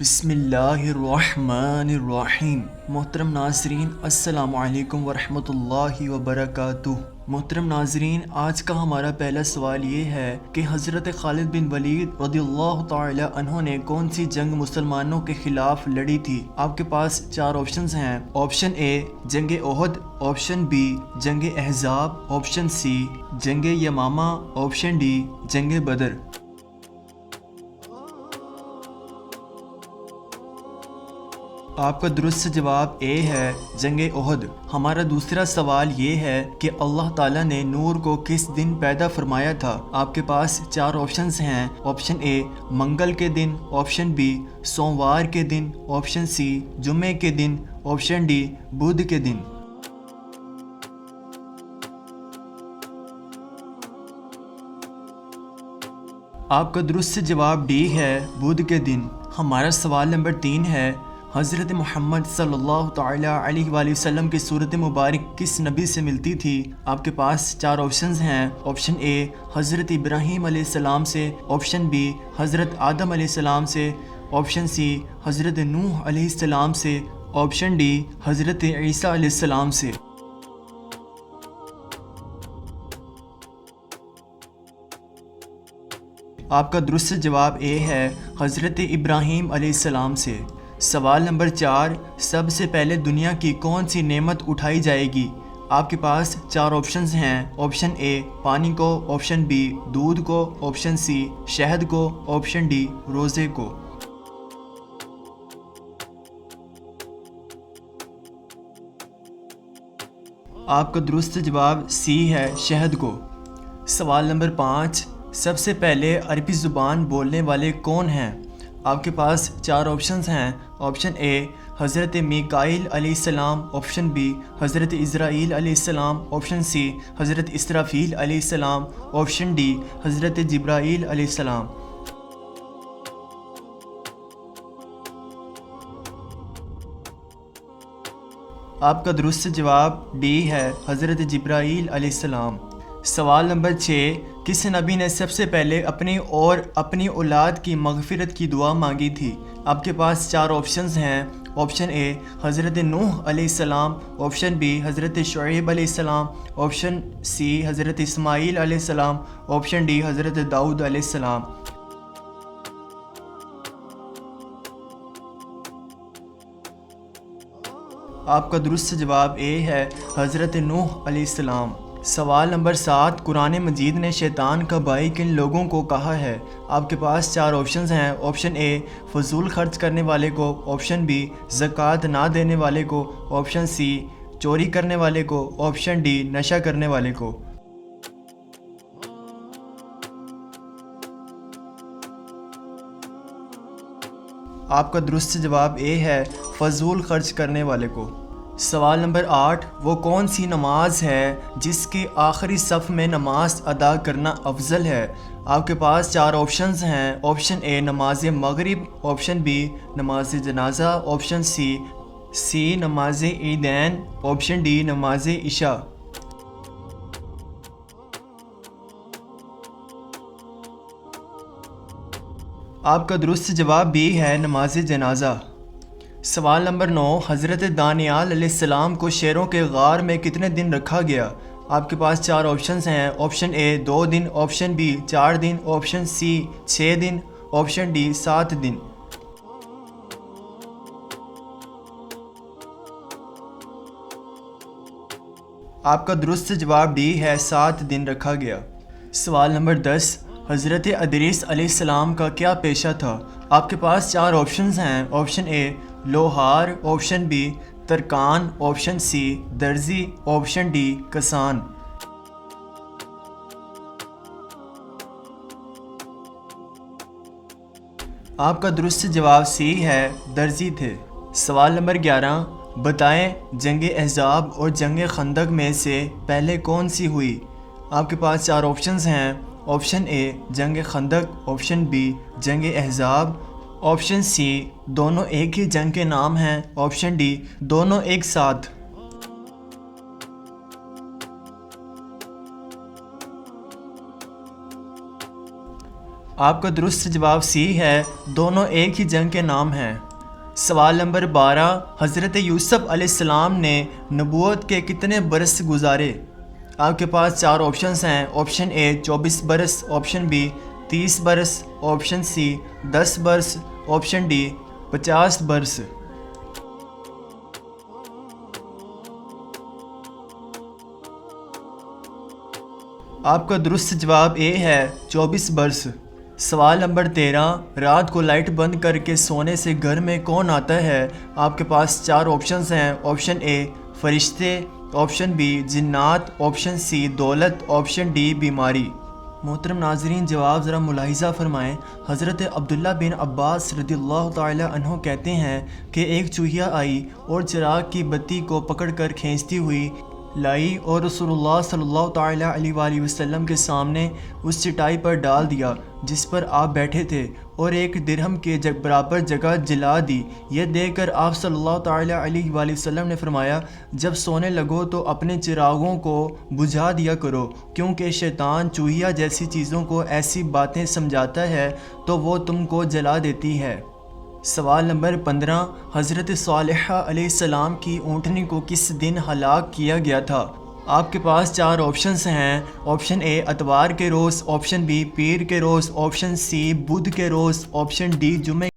بسم اللہ الرحمن الرحیم۔ محترم ناظرین، السلام علیکم ورحمۃ اللہ وبرکاتہ۔ محترم ناظرین، آج کا ہمارا پہلا سوال یہ ہے کہ حضرت خالد بن ولید رضی اللہ تعالی عنہ نے کون سی جنگ مسلمانوں کے خلاف لڑی تھی؟ آپ کے پاس 4 آپشنز ہیں۔ آپشن اے جنگ احد، آپشن بی جنگ احزاب، آپشن سی جنگ یمامہ، آپشن ڈی جنگ بدر۔ آپ کا درست جواب اے ہے جنگ احد۔ ہمارا دوسرا سوال یہ ہے کہ اللہ تعالیٰ نے نور کو کس دن پیدا فرمایا تھا؟ آپ کے پاس 4 آپشنز ہیں۔ آپشن اے منگل کے دن، آپشن بی سوموار کے دن، آپشن سی جمعے کے دن، آپشن ڈی بدھ کے دن۔ آپ کا درست جواب ڈی ہے بدھ کے دن۔ ہمارا سوال نمبر 3 ہے، حضرت محمد صلی اللہ تعالی علیہ وآلہ وسلم کی صورت مبارک کس نبی سے ملتی تھی؟ آپ کے پاس 4 آپشنز ہیں۔ آپشن اے حضرت ابراہیم علیہ السلام سے، آپشن بی حضرت آدم علیہ السلام سے، آپشن سی حضرت نوح علیہ السلام سے، آپشن ڈی حضرت عیسیٰ علیہ السلام سے۔ آپ کا درست جواب اے ہے حضرت ابراہیم علیہ السلام سے۔ سوال نمبر 4، سب سے پہلے دنیا کی کون سی نعمت اٹھائی جائے گی؟ آپ کے پاس 4 آپشنز ہیں۔ آپشن اے پانی کو، آپشن بی دودھ کو، آپشن سی شہد کو، آپشن ڈی روزے کو۔ آپ کا درست جواب سی ہے شہد کو۔ سوال نمبر 5، سب سے پہلے عربی زبان بولنے والے کون ہیں؟ آپ کے پاس 4 آپشنز ہیں۔ آپشن اے حضرت میکائیل علیہ السلام، آپشن بی حضرت اسرائیل علیہ السلام، آپشن سی حضرت اسرافیل علیہ السلام، آپشن ڈی حضرت جبرائیل علیہ السلام۔ آپ کا درست جواب ڈی ہے حضرت جبرائیل علیہ السلام۔ سوال نمبر 6، کس نبی نے سب سے پہلے اپنی اور اپنی اولاد کی مغفرت کی دعا مانگی تھی؟ آپ کے پاس 4 آپشنز ہیں۔ آپشن اے حضرت نوح علیہ السلام، آپشن بی حضرت شعیب علیہ السلام، آپشن سی حضرت اسماعیل علیہ السلام، آپشن ڈی حضرت داؤد علیہ السلام۔ آپ کا درست جواب اے ہے حضرت نوح علیہ السلام۔ سوال نمبر 7، قرآن مجید نے شیطان کا بھائی کن لوگوں کو کہا ہے؟ آپ کے پاس 4 آپشنز ہیں۔ آپشن اے فضول خرچ کرنے والے کو، آپشن بی زکوٰۃ نہ دینے والے کو، آپشن سی چوری کرنے والے کو، آپشن ڈی نشہ کرنے والے کو۔ آپ کا درست جواب اے ہے فضول خرچ کرنے والے کو۔ سوال نمبر 8، وہ کون سی نماز ہے جس کی آخری صف میں نماز ادا کرنا افضل ہے؟ آپ کے پاس 4 آپشنز ہیں۔ آپشن اے نماز مغرب، آپشن بی نماز جنازہ، آپشن سی نماز عیدین، آپشن ڈی نماز عشاء۔ آپ کا درست جواب بی ہے نماز جنازہ۔ سوال نمبر 9، حضرت دانیال علیہ السلام کو شیروں کے غار میں کتنے دن رکھا گیا؟ آپ کے پاس 4 آپشنز ہیں۔ آپشن اے 2 دن، آپشن بی 4 دن، آپشن سی 6 دن، آپشن ڈی 7 دن۔ آپ کا درست جواب ڈی ہے 7 دن رکھا گیا۔ سوال نمبر 10، حضرت ادریس علیہ السلام کا کیا پیشہ تھا؟ آپ کے پاس 4 آپشنز ہیں۔ آپشن اے لوہار، آپشن بی ترکان، آپشن سی درزی، آپشن ڈی کسان۔ آپ کا درست جواب سی ہے درزی تھے۔ سوال نمبر 11، بتائیں جنگ احزاب اور جنگ خندق میں سے پہلے کون سی ہوئی؟ آپ کے پاس 4 آپشنز ہیں۔ آپشن اے جنگ خندق، آپشن بی جنگ احزاب، آپشن سی دونوں ایک ہی جنگ کے نام ہیں، آپشن ڈی دونوں ایک ساتھ۔ آپ کا درست جواب سی ہے، دونوں ایک ہی جنگ کے نام ہیں۔ سوال نمبر 12، حضرت یوسف علیہ السلام نے نبوت کے کتنے برس گزارے؟ آپ کے پاس 4 آپشنز ہیں۔ آپشن اے 24 برس، آپشن بی 30 برس، آپشن سی 10 برس، آپشن ڈی 50 برس۔ آپ کا درست جواب اے ہے 24 برس۔ سوال نمبر 13، رات کو لائٹ بند کر کے سونے سے گھر میں کون آتا ہے؟ آپ کے پاس 4 آپشنز ہیں۔ آپشن اے فرشتے، آپشن بی جنات، آپشن سی دولت، آپشن ڈی بیماری۔ محترم ناظرین، جواب ذرا ملاحظہ فرمائیں۔ حضرت عبداللہ بن عباس رضی اللہ تعالی عنہ کہتے ہیں کہ ایک چوہیا آئی اور چراغ کی بتی کو پکڑ کر کھینچتی ہوئی لائی اور رسول اللہ صلی اللہ تعالی علیہ وآلہ وسلم کے سامنے اس چٹائی پر ڈال دیا جس پر آپ بیٹھے تھے، اور ایک درہم کے برابر جگہ جلا دی۔ یہ دیکھ کر آپ صلی اللہ تعالی علیہ وآلہ وسلم نے فرمایا، جب سونے لگو تو اپنے چراغوں کو بجھا دیا کرو، کیونکہ شیطان چوہیا جیسی چیزوں کو ایسی باتیں سمجھاتا ہے تو وہ تم کو جلا دیتی ہے۔ سوال نمبر 15، حضرت صالحہ علیہ السلام کی اونٹنی کو کس دن ہلاک کیا گیا تھا؟ آپ کے پاس 4 آپشنز ہیں۔ آپشن اے اتوار کے روز، آپشن بی پیر کے روز، آپشن سی بدھ کے روز، آپشن ڈی جمعہ